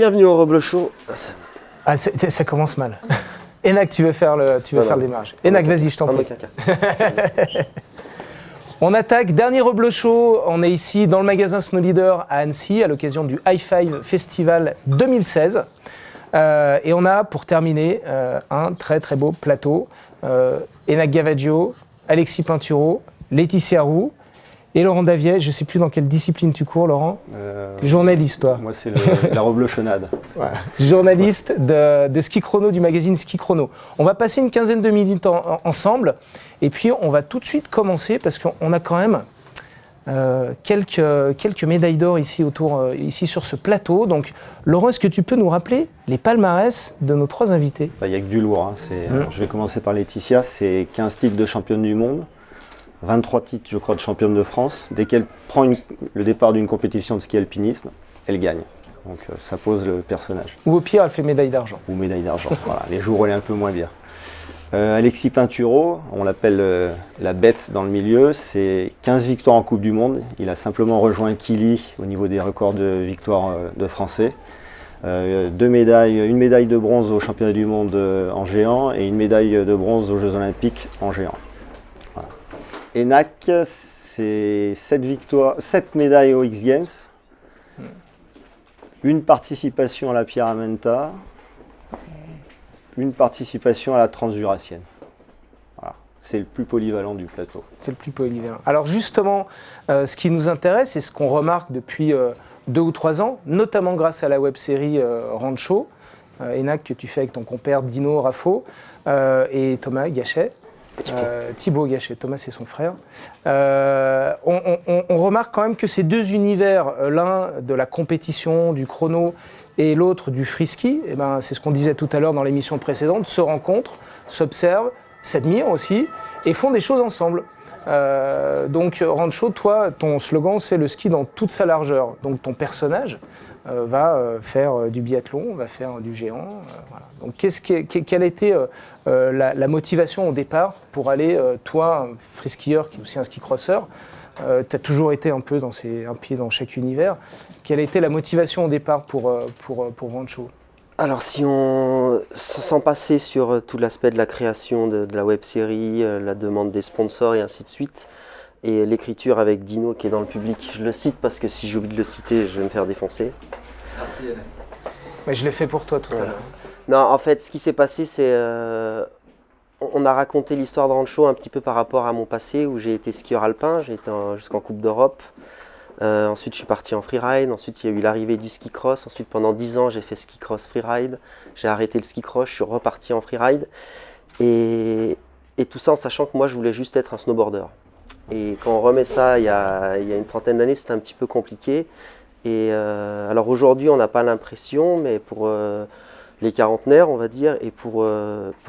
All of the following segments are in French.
Bienvenue au Roble Show. Ah, ça commence mal. Enac, tu veux faire le démarrage. Enac, vas-y, je t'en prie. On attaque, dernier Roble Show. On est ici dans le magasin Snow Leader à Annecy à l'occasion du High Five Festival 2016. Et on a pour terminer un très très beau plateau. Enac Gavaggio, Alexis Pinturo, Laetitia Roux et Laurent Daviet. Je ne sais plus dans quelle discipline tu cours, Laurent. T'es journaliste, toi. Moi, c'est la Roblechonade. Voilà. Journaliste de Ski Chrono, du magazine Ski Chrono. On va passer une quinzaine de minutes ensemble. Et puis, on va tout de suite commencer parce qu'on a quand même quelques médailles d'or ici sur ce plateau. Donc, Laurent, est-ce que tu peux nous rappeler les palmarès de nos trois invités ? Il n'y a que du lourd. Hein. Alors, je vais commencer par Laetitia. C'est 15 titres de championne du monde, 23 titres, je crois, de championne de France. Dès qu'elle prend le départ d'une compétition de ski alpinisme, elle gagne. Donc, ça pose le personnage. Ou au pire, elle fait médaille d'argent. Ou médaille d'argent. Voilà. Les jours où elle est un peu moins bien. Alexis Pinturo, on l'appelle la bête dans le milieu, c'est 15 victoires en Coupe du Monde. Il a simplement rejoint Kili au niveau des records de victoires de Français. Une médaille de bronze au championnat du monde en géant et une médaille de bronze aux Jeux Olympiques en géant. Voilà. Enac, c'est 7 médailles aux X Games, une participation à la Pyramenta, une participation à la Transjurassienne. Voilà. C'est le plus polyvalent du plateau. C'est le plus polyvalent. Alors justement, ce qui nous intéresse et ce qu'on remarque depuis 2 ou 3 ans, notamment grâce à la web-série Rancho, Enac, que tu fais avec ton compère Dino Raffo et Thomas Gachet. Thibaut Gachet, Thomas c'est son frère. On remarque quand même que ces deux univers, l'un de la compétition, du chrono, et l'autre du free-ski, eh ben, c'est ce qu'on disait tout à l'heure dans l'émission précédente, se rencontrent, s'observent, s'admirent aussi, et font des choses ensemble. Donc Rancho, toi, ton slogan c'est le ski dans toute sa largeur. Donc ton personnage va faire du biathlon, va faire du géant. Voilà. Donc quelle a été la motivation au départ pour aller, toi, un free-skieur qui est aussi un ski-crosseur, tu as toujours été un peu un pied dans chaque univers. Quelle a été la motivation au départ pour Rancho ? Alors sans passer sur tout l'aspect de la création de la web-série, la demande des sponsors et ainsi de suite, et l'écriture avec Dino qui est dans le public, je le cite parce que si j'oublie de le citer, je vais me faire défoncer. Merci. Mais je l'ai fait pour toi tout à l'heure. Non, en fait, ce qui s'est passé, c'est... on a raconté l'histoire de Rancho un petit peu par rapport à mon passé où j'ai été skieur alpin, j'ai été jusqu'en Coupe d'Europe. Ensuite, je suis parti en freeride. Ensuite, il y a eu l'arrivée du ski cross. Ensuite, pendant 10 ans, j'ai fait ski cross freeride. J'ai arrêté le ski cross, je suis reparti en freeride. Et tout ça en sachant que moi, je voulais juste être un snowboarder. Et quand on remet ça il y a une trentaine d'années, c'était un petit peu compliqué. Et alors aujourd'hui, on n'a pas l'impression, mais pour les quarantenaires, on va dire, et pour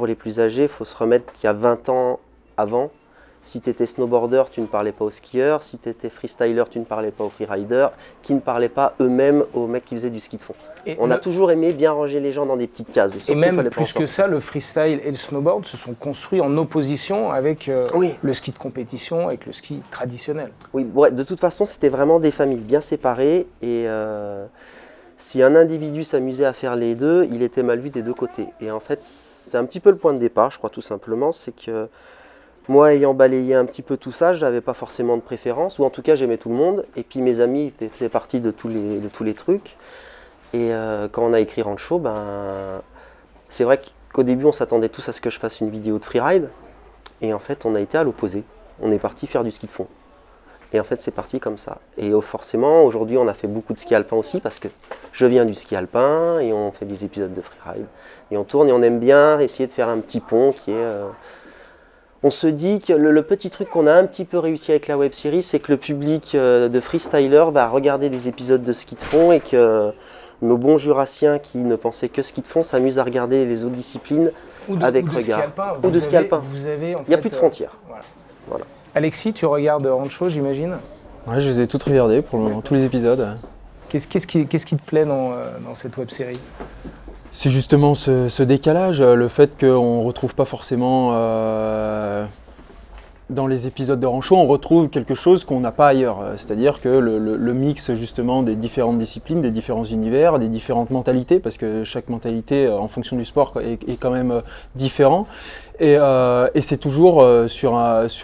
les plus âgés, il faut se remettre qu'il y a 20 ans avant. Si tu étais snowboarder, tu ne parlais pas aux skieurs. Si tu étais freestyler, tu ne parlais pas aux freeriders, qui ne parlaient pas eux-mêmes aux mecs qui faisaient du ski de fond. On a toujours aimé bien ranger les gens dans des petites cases. Et même plus que ça, le freestyle et le snowboard se sont construits en opposition avec le ski de compétition, avec le ski traditionnel. Oui, ouais, de toute façon, c'était vraiment des familles bien séparées. Et si un individu s'amusait à faire les deux, il était mal vu des deux côtés. Et en fait, c'est un petit peu le point de départ, je crois tout simplement, c'est que moi, ayant balayé un petit peu tout ça, je n'avais pas forcément de préférence, ou en tout cas j'aimais tout le monde, et puis mes amis faisaient partie de tous les trucs. Et quand on a écrit Rancho, c'est vrai qu'au début on s'attendait tous à ce que je fasse une vidéo de freeride, et en fait on a été à l'opposé. On est parti faire du ski de fond. Et en fait c'est parti comme ça. Et forcément, aujourd'hui on a fait beaucoup de ski alpin aussi, parce que je viens du ski alpin, et on fait des épisodes de freeride. Et on tourne, et on aime bien essayer de faire un petit pont qui est... On se dit que le petit truc qu'on a un petit peu réussi avec la web-série, c'est que le public de freestyler va regarder des épisodes de ski de fond et que nos bons jurassiens qui ne pensaient que ski de fond s'amusent à regarder les autres disciplines avec regard. Ou de ski alpin. Il n'y a plus de frontières. Voilà. Alexis, tu regardes Rancho, j'imagine ? Ouais, je les ai toutes regardées pour le moment, tous les épisodes. Qu'est-ce qui te plaît dans cette web-série ? C'est justement ce décalage, le fait qu'on ne retrouve pas forcément dans les épisodes de Rancho, on retrouve quelque chose qu'on n'a pas ailleurs. C'est-à-dire que le mix justement des différentes disciplines, des différents univers, des différentes mentalités, parce que chaque mentalité en fonction du sport est quand même différent. Et c'est toujours sur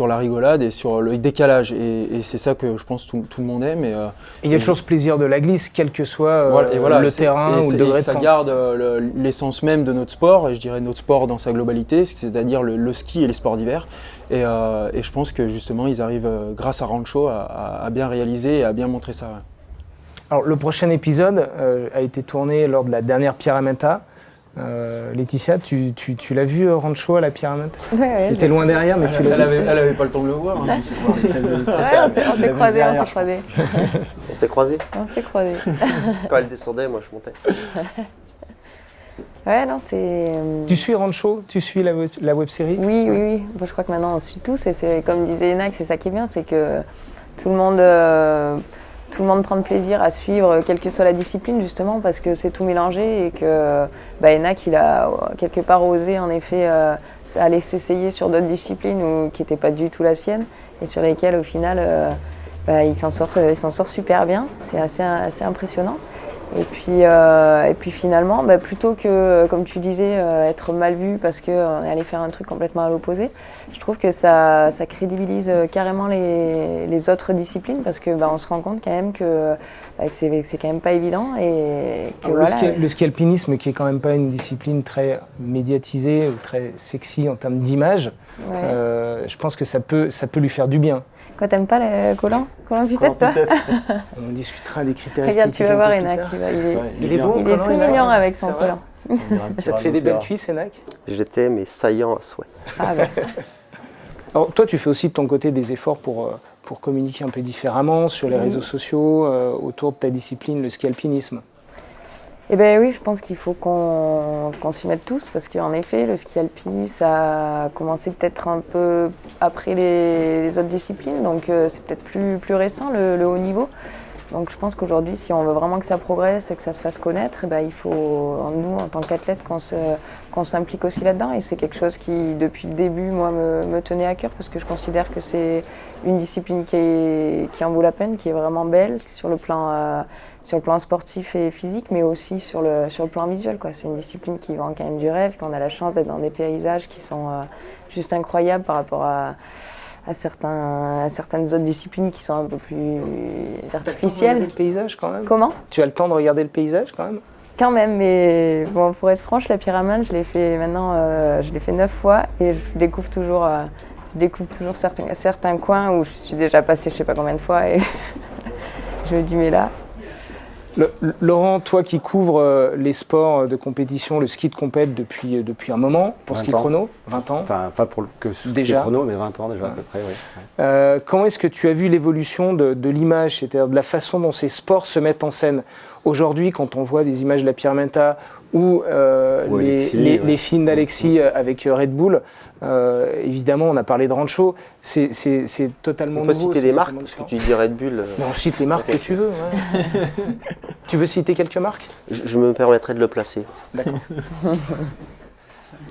la rigolade et sur le décalage. Et c'est ça que je pense tout le monde aime. Et il y a toujours ce plaisir de la glisse, quel que soit le terrain ou le degré de ça pente. garde l'essence même de notre sport, et je dirais notre sport dans sa globalité, c'est-à-dire le ski et les sports d'hiver. Et je pense que justement, ils arrivent, grâce à Rancho, à bien réaliser et à bien montrer ça. Ouais. Alors, le prochain épisode a été tourné lors de la dernière Pyramenta. Laetitia, tu l'as vu Rancho à la Pyramenta? Ouais, tu étais loin derrière, mais tu l'as vu. Elle avait pas le temps de le voir. Hein. On s'est croisés. On s'est croisés. On s'est croisés. Quand elle descendait, moi je montais. Ouais, non, c'est... Tu suis Rancho? Tu suis la web-série? Oui. Bon, je crois que maintenant on suit tous, et c'est comme disait Enac, c'est ça qui est bien, c'est que tout le monde prend de plaisir à suivre, quelle que soit la discipline, justement, parce que c'est tout mélangé et que Enac, il a quelque part osé, en effet, aller s'essayer sur d'autres disciplines qui n'étaient pas du tout la sienne et sur lesquelles, au final, il s'en sort super bien. C'est assez impressionnant. Et puis finalement, plutôt que, comme tu disais, être mal vu parce qu'on est allé faire un truc complètement à l'opposé, je trouve que ça crédibilise carrément les autres disciplines, parce que on se rend compte quand même que c'est quand même pas évident. Et que, le ski alpinisme, qui est quand même pas une discipline très médiatisée ou très sexy en termes d'image, je pense que ça peut lui faire du bien. Quoi, t'aimes pas le Colin Pipette, toi? On discutera des critères Regarde, esthétiques. Tu vas voir Enac, il est bon, il est tout mignon avec son Colin. Ça te fait des belles cuisses, Enac? J'étais mais saillant à souhait. Alors toi, tu fais aussi de ton côté des efforts pour communiquer un peu différemment sur les réseaux sociaux autour de ta discipline, le ski alpinisme. Eh bien oui, je pense qu'il faut qu'on s'y mette tous, parce qu'en effet, le ski alpi, ça a commencé peut-être un peu après les autres disciplines, donc c'est peut-être plus récent, le haut niveau. Donc je pense qu'aujourd'hui, si on veut vraiment que ça progresse et que ça se fasse connaître, il faut, nous, en tant qu'athlètes, qu'on s'implique aussi là-dedans. Et c'est quelque chose qui, depuis le début, moi, me tenait à cœur, parce que je considère que c'est une discipline qui en vaut la peine, qui est vraiment belle sur le plan sportif et physique, mais aussi sur le plan visuel, quoi. C'est une discipline qui vend quand même du rêve, qu'on a la chance d'être dans des paysages qui sont juste incroyables par rapport à certaines autres disciplines qui sont un peu plus artificielles. Tu as le temps de regarder le paysage quand même? Comment? Tu as le temps de regarder le paysage quand même? Quand même, mais bon, pour être franche, la Pyramide, je l'ai fait maintenant, je l'ai fait 9 fois, et je découvre toujours certains coins où je suis déjà passée je sais pas combien de fois, et je me dis mais là... Laurent, toi qui couvres les sports de compétition, le ski de compète depuis un moment, pour ski chrono, 20 ans. Enfin, pas pour que ski chrono, mais 20 ans déjà à peu près, oui. Comment est-ce que tu as vu l'évolution de l'image, c'est-à-dire de la façon dont ces sports se mettent en scène? Aujourd'hui, quand on voit des images de la Pyramenta ou les films d'Alexis avec Red Bull, évidemment, on a parlé de Rancho, c'est totalement nouveau. On peut citer des marques, parce que tu dis Red Bull. Mais on cite les marques que tu veux. Ouais. Tu veux citer quelques marques? Je me permettrai de le placer. D'accord.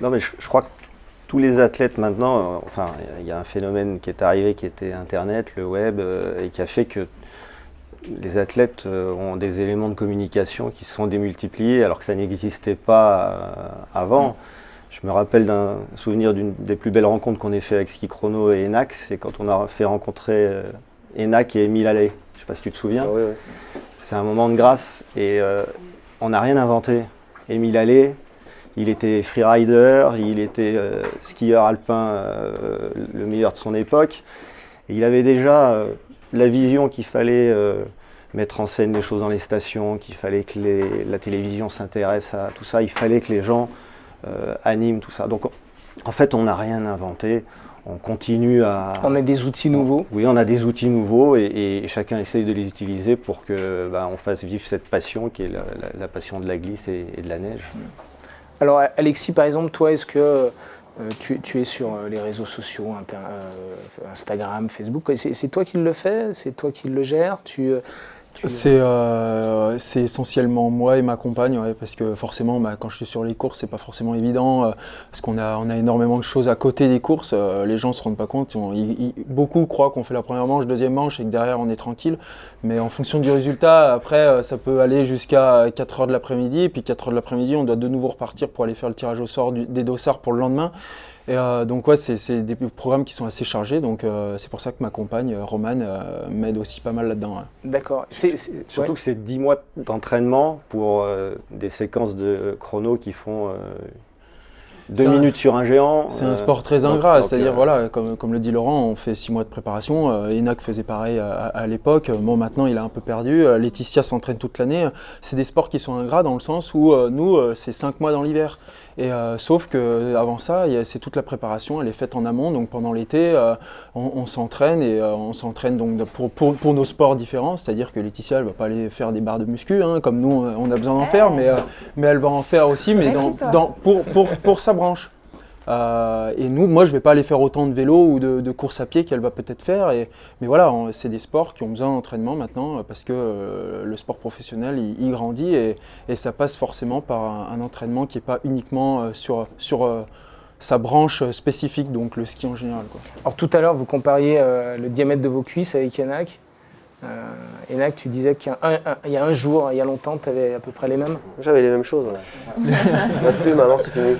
Non, mais je crois que tous les athlètes maintenant, il y a un phénomène qui est arrivé, qui était Internet, le web, et qui a fait que les athlètes ont des éléments de communication qui se sont démultipliés alors que ça n'existait pas avant. Je me rappelle d'un souvenir d'une des plus belles rencontres qu'on ait fait avec Ski Chrono et Enac, c'est quand on a fait rencontrer Enac et Émile Allais. Je ne sais pas si tu te souviens. Oui. C'est un moment de grâce et on n'a rien inventé. Émile Allais, il était freerider, il était skieur alpin le meilleur de son époque. Et il avait déjà la vision qu'il fallait mettre en scène les choses dans les stations, qu'il fallait que la télévision s'intéresse à tout ça, il fallait que les gens animent tout ça. Donc en fait, on n'a rien inventé. On continue à... On a des outils nouveaux. Oui, on a des outils nouveaux et chacun essaye de les utiliser pour que on fasse vivre cette passion qui est la passion de la glisse et de la neige. Alors Alexis, par exemple, toi, est-ce que tu es sur les réseaux sociaux, Instagram, Facebook, c'est toi qui le fais? C'est toi qui le gères? Tu C'est essentiellement moi et ma compagne, ouais, parce que forcément, quand je suis sur les courses, c'est pas forcément évident, parce qu'on a énormément de choses à côté des courses. Les gens se rendent pas compte. Beaucoup croient qu'on fait la première manche, deuxième manche, et que derrière on est tranquille. Mais en fonction du résultat, après, ça peut aller jusqu'à 4 heures de l'après-midi, et puis 4 heures de l'après-midi, on doit de nouveau repartir pour aller faire le tirage au sort des dossards pour le lendemain. Et donc ouais, c'est des programmes qui sont assez chargés, donc c'est pour ça que ma compagne, Romane, m'aide aussi pas mal là-dedans. Ouais. D'accord. Surtout que c'est 10 mois d'entraînement pour des séquences de chrono qui font 2 minutes sur un géant. C'est un sport très ingrat, c'est-à-dire voilà, comme le dit Laurent, on fait 6 mois de préparation. Enac faisait pareil à l'époque. Bon, maintenant il a un peu perdu. Laetitia s'entraîne toute l'année. C'est des sports qui sont ingrats dans le sens où nous, c'est 5 mois dans l'hiver. Et sauf qu'avant ça, c'est toute la préparation, elle est faite en amont. Donc pendant l'été, on s'entraîne et on s'entraîne donc pour nos sports différents. C'est-à-dire que Laetitia, elle va pas aller faire des barres de muscu, hein, comme nous, on a besoin d'en faire, mais elle va en faire aussi, mais pour sa branche. Et moi, je vais pas aller faire autant de vélo ou de course à pied qu'elle va peut-être faire. Mais voilà, c'est des sports qui ont besoin d'entraînement maintenant parce que le sport professionnel, il grandit et ça passe forcément par un entraînement qui n'est pas uniquement sur sa branche spécifique, donc le ski en général, quoi. Alors tout à l'heure, vous compariez le diamètre de vos cuisses avec Enac. Enac, tu disais qu'il y a un jour, il y a longtemps, tu avais à peu près les mêmes. J'avais les mêmes choses. Ouais. Plus, maintenant c'est fini.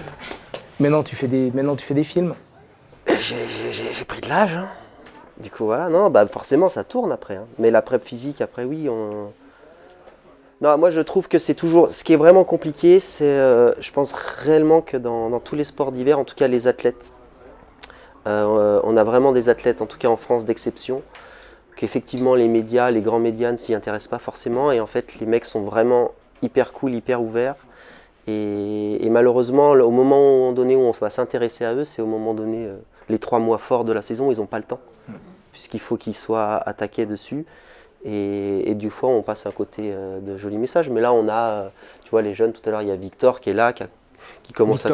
Maintenant tu fais des films. J'ai pris de l'âge. Hein. Du coup voilà, non, forcément ça tourne après. Hein. Mais la prep physique après, oui, Non, moi je trouve que c'est toujours. Ce qui est vraiment compliqué, c'est, je pense réellement que dans tous les sports d'hiver, en tout cas les athlètes, on a vraiment des athlètes, en tout cas en France, d'exception. Qu'effectivement les médias, les grands médias ne s'y intéressent pas forcément. Et en fait, les mecs sont vraiment hyper cool, hyper ouverts. Et malheureusement, au moment donné où on va s'intéresser à eux, c'est au moment donné, les 3 mois forts de la saison, ils n'ont pas le temps, puisqu'il faut qu'ils soient attaqués dessus. Et du fois, on passe à côté de jolis messages. Mais là, on a, tu vois, les jeunes, tout à l'heure, il y a Victor qui est là, qui commence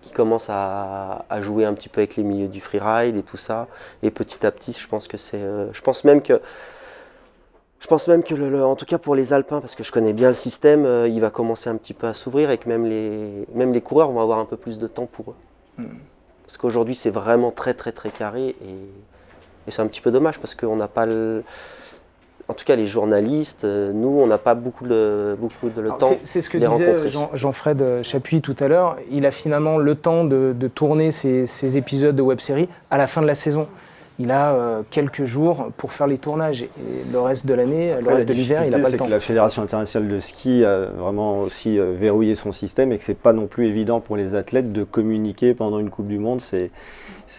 qui commence à jouer un petit peu avec les milieux du freeride et tout ça. Et petit à petit, je pense que c'est, je pense même que en tout cas pour les alpins, parce que je connais bien le système, il va commencer un petit peu à s'ouvrir et que même les coureurs vont avoir un peu plus de temps pour eux. Parce qu'aujourd'hui, c'est vraiment très très très carré et c'est un petit peu dommage parce qu'on n'a pas en tout cas les journalistes, nous, on n'a pas beaucoup de temps. C'est ce que disait Jean-Fred Chapuis tout à l'heure. Il a finalement le temps de tourner ces épisodes de web-série à la fin de la saison. Il a quelques jours pour faire les tournages et le reste de l'année, le reste de l'hiver, il n'a pas le temps. Que la Fédération internationale de ski a vraiment aussi verrouillé son système et que c'est pas non plus évident pour les athlètes de communiquer pendant une Coupe du Monde.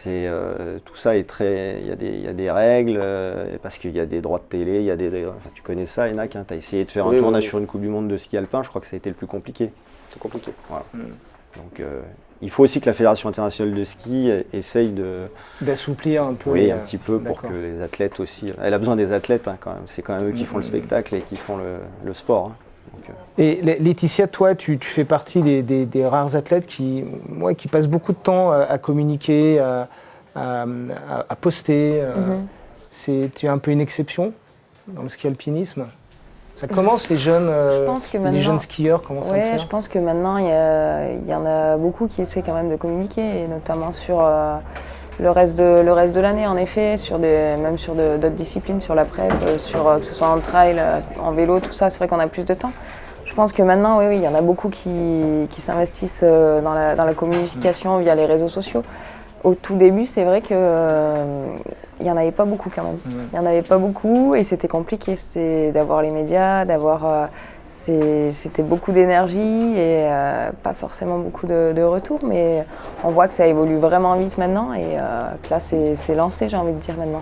Tout ça est très, il y a des règles parce qu'il y a des droits de télé, tu connais ça, Enac, tu as essayé de faire un tournage sur une Coupe du Monde de ski alpin, je crois que ça a été le plus compliqué. C'est compliqué. Voilà. Donc il faut aussi que la Fédération internationale de ski essaye d'assouplir un peu. Oui, un petit peu pour que les athlètes aussi. Elle a besoin des athlètes quand même. C'est quand même eux qui font le spectacle et qui font le sport. Donc, Et Laetitia, toi, tu fais partie des rares athlètes qui passent beaucoup de temps à communiquer, à poster. Tu es un peu une exception dans le ski alpinisme. Ça commence, les jeunes skieurs commencent à le faire. Je pense que maintenant, il y en a beaucoup qui essaient quand même de communiquer, et notamment sur le reste de l'année, en effet, même sur d'autres disciplines, sur la prep, que ce soit en trail, en vélo, tout ça, c'est vrai qu'on a plus de temps. Je pense que maintenant, oui, il y en a beaucoup qui s'investissent dans la communication via les réseaux sociaux. Au tout début, c'est vrai qu'il n'y en avait pas beaucoup quand même. Il n'y en avait pas beaucoup et c'était compliqué. C'était d'avoir les médias, c'était beaucoup d'énergie et pas forcément beaucoup de retours. Mais on voit que ça évolue vraiment vite maintenant et que là, c'est lancé, j'ai envie de dire maintenant.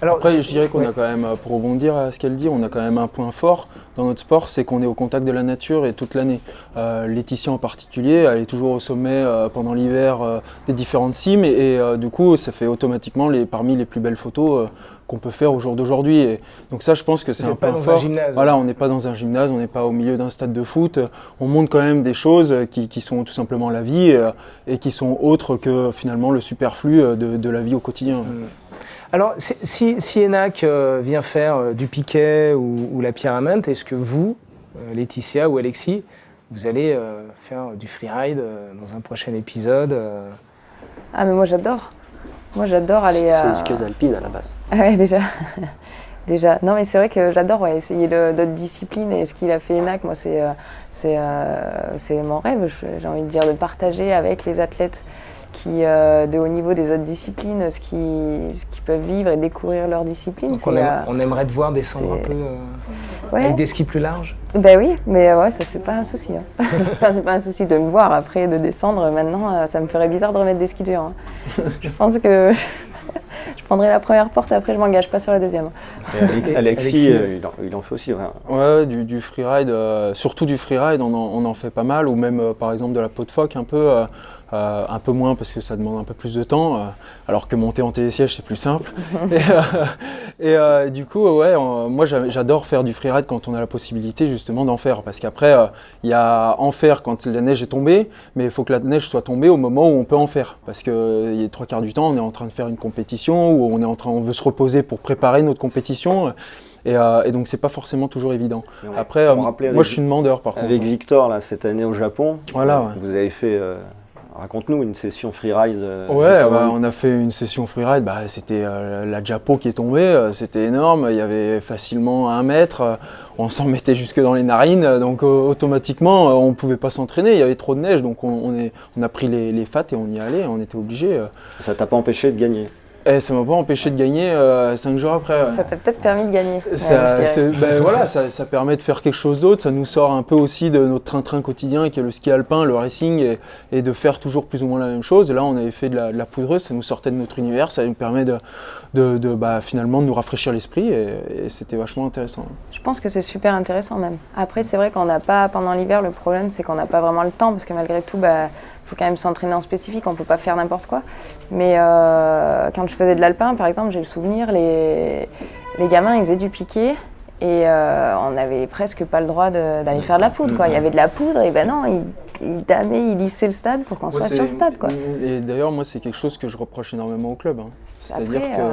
Alors, après, je dirais qu'on a quand même, pour rebondir à ce qu'elle dit, on a quand même un point fort dans notre sport, c'est qu'on est au contact de la nature et toute l'année. Laetitia en particulier, elle est toujours au sommet pendant l'hiver des différentes cimes et du coup, ça fait automatiquement parmi les plus belles photos qu'on peut faire au jour d'aujourd'hui. Et donc ça, je pense que c'est un point fort. Vous n'êtes pas dans un gymnase. Voilà, on n'est pas dans un gymnase, on n'est pas au milieu d'un stade de foot. On montre quand même des choses qui sont tout simplement la vie et qui sont autres que finalement le superflu de la vie au quotidien. Alors, si Enac vient faire du piquet ou la pyramide, est-ce que vous, Laetitia ou Alexis, vous allez faire du freeride dans un prochain épisode Ah, mais moi j'adore. Moi j'adore aller. C'est une skieuse alpine à la base. Ah ouais, déjà. Déjà. Non, mais c'est vrai que j'adore essayer d'autres disciplines. Et ce qu'il a fait Enac, moi, c'est mon rêve, j'ai envie de dire, de partager avec les athlètes de haut niveau des autres disciplines ce qu'ils peuvent vivre et découvrir leur discipline. Donc on aimerait te voir descendre un peu avec des skis plus larges. Ben oui, mais ouais, ça c'est pas un souci. Hein. Enfin, c'est pas un souci de me voir après, de descendre. Maintenant, ça me ferait bizarre de remettre des skis géants. Hein. Je pense que je prendrai la première porte, après je m'engage pas sur la deuxième. Et Alexis, il en fait aussi. Ouais, du freeride, surtout du freeride, on en fait pas mal, ou même par exemple de la peau de phoque un peu moins parce que ça demande un peu plus de temps, alors que monter en télésiège c'est plus simple. Du coup, ouais, moi j'adore faire du freeride quand on a la possibilité justement d'en faire, parce qu'après il y a en faire quand la neige est tombée, mais il faut que la neige soit tombée au moment où on peut en faire, parce que il y a 3/4 du temps on est en train de faire une compétition ou on veut se reposer pour préparer notre compétition. Et donc c'est pas forcément toujours évident. Après, moi je suis demandeur par contre. Avec Victor là, cette année au Japon, voilà, ouais. Vous avez fait, raconte-nous, une session freeride. Ouais, on a fait une session freeride, c'était la Japo qui est tombée, c'était énorme, il y avait facilement 1 mètre, on s'en mettait jusque dans les narines, donc automatiquement on pouvait pas s'entraîner, il y avait trop de neige, donc on a pris les fats et on y allait, on était obligé. Ça t'a pas empêché de gagner? Ça m'a pas empêché de gagner 5 jours après. Ouais. Ça t'a peut-être permis de gagner. Voilà, ça permet de faire quelque chose d'autre, ça nous sort un peu aussi de notre train-train quotidien qui est le ski alpin, le racing, et de faire toujours plus ou moins la même chose. Là on avait fait de la poudreuse, ça nous sortait de notre univers, ça nous permet finalement de nous rafraîchir l'esprit et c'était vachement intéressant. Je pense que c'est super intéressant même. Après c'est vrai qu'on n'a pas, pendant l'hiver, le problème c'est qu'on n'a pas vraiment le temps, parce que malgré tout, faut quand même s'entraîner en spécifique, on peut pas faire n'importe quoi. Mais quand je faisais de l'alpin, par exemple, j'ai le souvenir, les gamins, ils faisaient du piquet et on n'avait presque pas le droit d'aller faire de la poudre, quoi. Il y avait de la poudre et non, ils damaient, ils lissaient le stade pour qu'on soit sur le stade, quoi. Et d'ailleurs, moi, c'est quelque chose que je reproche énormément au club. Hein. C'est-à-dire Après, que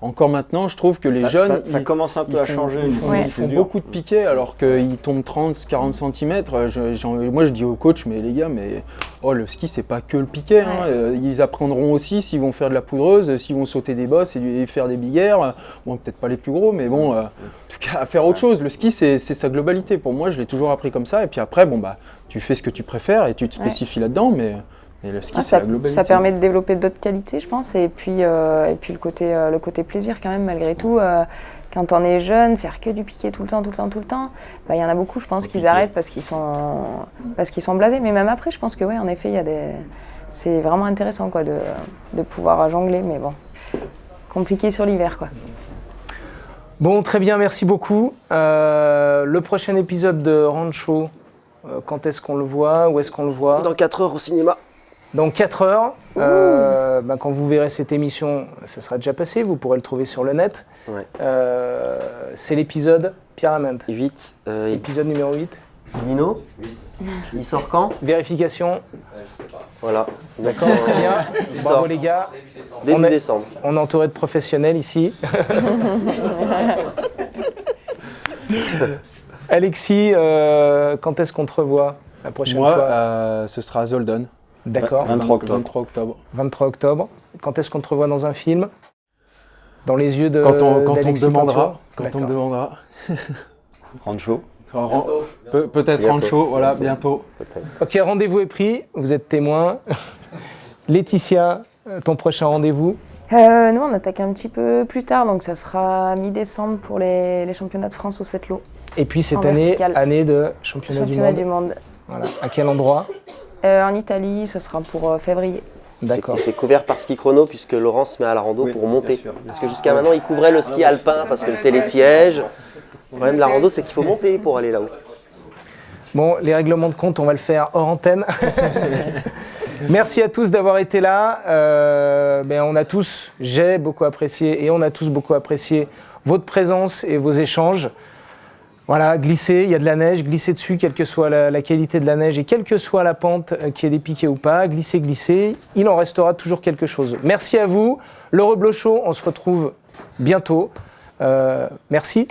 encore maintenant, je trouve que les jeunes, ça commence un peu à changer. Ils font beaucoup de piquets alors qu'ils tombent 30-40 cm. Moi, je dis aux coachs, mais les gars, le ski, c'est pas que le piquet. Hein. Ils apprendront aussi s'ils vont faire de la poudreuse, s'ils vont sauter des bosses et faire des big air. Bon, peut-être pas les plus gros, mais bon, en tout cas, à faire autre chose. Le ski, c'est sa globalité. Pour moi, je l'ai toujours appris comme ça. Et puis après, tu fais ce que tu préfères et tu te spécifies là-dedans, mais le ski, c'est la globalité. Ça permet de développer d'autres qualités, je pense, et puis le côté plaisir quand même, malgré tout. Quand on est jeune, faire que du piquet tout le temps, il y en a beaucoup, je pense, qu'ils arrêtent parce qu'ils sont blasés. Mais même après, je pense que oui, en effet, c'est vraiment intéressant quoi, de pouvoir jongler, mais bon, compliqué sur l'hiver, quoi. Bon, très bien, merci beaucoup. Le prochain épisode de Rancho, quand est-ce qu'on le voit? Où est-ce qu'on le voit? Dans 4 heures au cinéma. Dans 4 heures, quand vous verrez cette émission, ça sera déjà passé, vous pourrez le trouver sur le net. Ouais. C'est l'épisode Pyramide. 8. Épisode numéro 8. Nino, il sort quand? Vérification. Voilà. D'accord, très bien. Bravo les gars. Début décembre. On est entouré de professionnels ici. Alexis, quand est-ce qu'on te revoit la prochaine fois? Ce sera à Zolden. D'accord. 23 octobre. 23 octobre. 23 octobre. Quand est-ce qu'on te revoit dans un film? Dans les yeux de Quand on me demandera. demandera. Rancho. Peut-être Rancho, voilà, bientôt. Ok, rendez-vous est pris, vous êtes témoin. Laetitia, ton prochain rendez-vous? Nous, on attaque un petit peu plus tard, donc ça sera mi-décembre pour les championnats de France au 7 lots. Et puis cette En année, vertical. année de championnat du monde. Voilà. À quel endroit? En Italie, ça sera pour février. D'accord. C'est couvert par ski chrono puisque Laurent se met à la rando pour monter. Parce que jusqu'à maintenant, il couvrait le ski alpin parce que le télésiège. Le problème de la rando, c'est qu'il faut monter pour aller là-haut. Bon, les règlements de compte, on va le faire hors antenne. Merci à tous d'avoir été là. J'ai beaucoup apprécié et on a tous beaucoup apprécié votre présence et vos échanges. Voilà, glisser, il y a de la neige, glisser dessus, quelle que soit la qualité de la neige et quelle que soit la pente, qu'il y ait des piquets ou pas, glisser, il en restera toujours quelque chose. Merci à vous. Le Reblochon, on se retrouve bientôt. Merci.